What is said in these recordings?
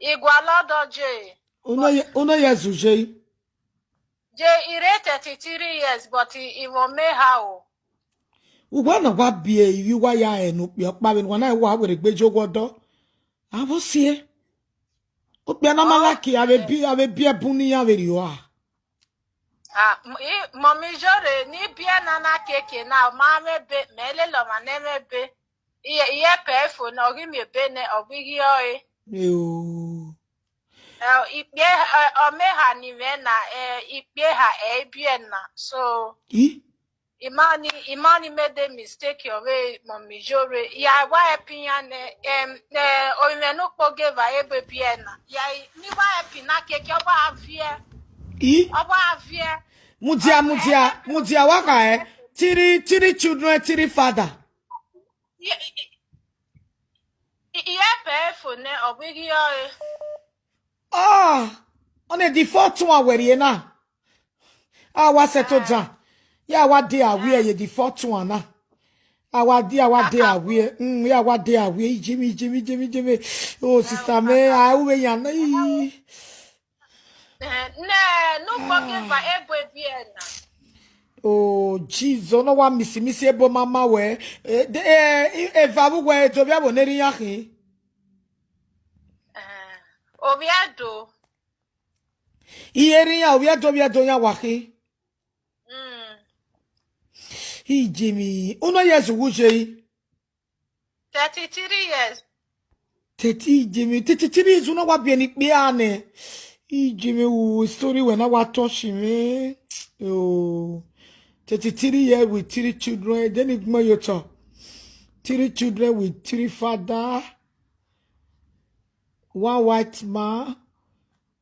Igualodo J. Uno years J. J, he rated 33 years, but he will make how. Ugwana wa bie you wa ya enu pe opa we wana wa we gbejo godo. Abo sie. Ope na malaki ave bie buni ya we riwa. Mommy Jore, ni bia nana keke na mame be mele lo maneme be. Iye pe fo na ori mi be ne obigi oi. Yo. Ipie omeha ni me na ipie ha bie na. So Imani made a mistake your way, Mommy Jore. Ya wa opinion o me give a biena. Ya ni wa opinion keke oba avie. Oba avie. Mutia waka three children, three father. Yeah, painful ne obigi oi. On a default one where you na. Was settled down. Yeah, what day are we a default one na. What day are we? Yeah, what day are we? Jimmy. Oh, sister me, I we ya na. No forgive by biena. Oh, Jesus, no one miss ebo mama we. If I were to be able to yaki. Obiado. Ieri ya obiado ya waki. He Jimmy. Uno years wuje. 33 years. 30 Jimmy. 33 is uno wa bieni biane. He Jimmy story when I was touching me. Oh. 33 years with 3 children. Then it more your talk. 3 children with 3 father. 1 white man.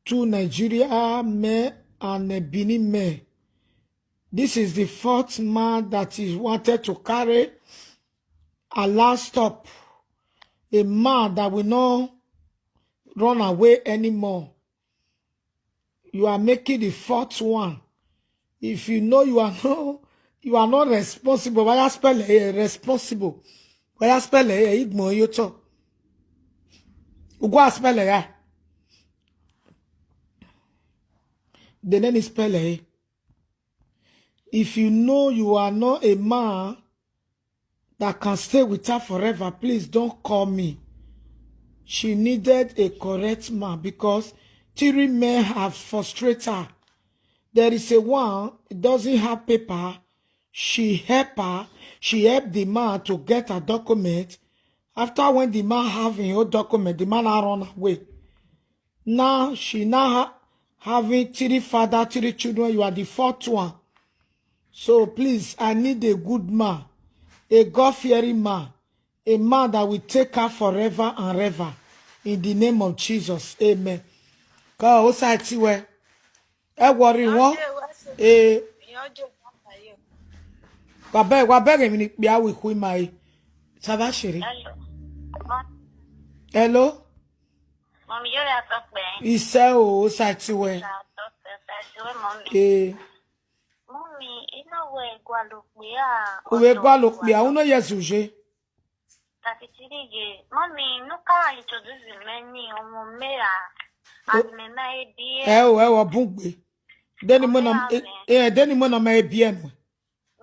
2 Nigeria men and a Benin men. This is the 4th man that is wanted to carry a last stop. A man that will not run away anymore. You are making the 4th one. If you know you are not responsible, why you spell responsible? Why you spell ignore you talk? Ugo spell ya. The name is spell. If you know you are not a man that can stay with her forever, please don't call me. She needed a correct man because 3 men have frustrated her. There is a one, it doesn't have paper. She helped the man to get a document. After when the man have his own document, the man run away. Now she having 3 father, 3 children. You are the 4th one. So please, I need a good man, a God-fearing man, a man that will take her forever and ever. In the name of Jesus, amen. Go outside, see where. Worry what? Wabere mi ni pe awi ku mai. Tabashiri. Hello. Mommy, you are talking. Ise o outside, see where. Mommy, you know where Guadalupe. Uwe Guadalupe, uno yesuje. 33 years. Mommy, no can introduce many on Mera. And me my dear. Ewo bugbe. Deni mo na ma ebie no.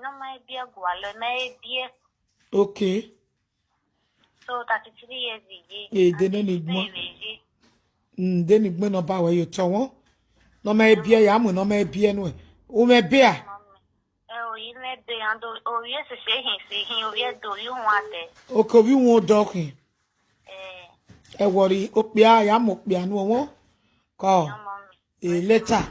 No my dear Gualo, my dear. Okay. So 33 years. Deni mo. Deni mo no ba we yo to won. No ma ebie ya mo no ma ebie no. O me bia. You may be under or yes, say he will do you want it. Okay, we won't talking. Worry, up ya, no one. Call. Later.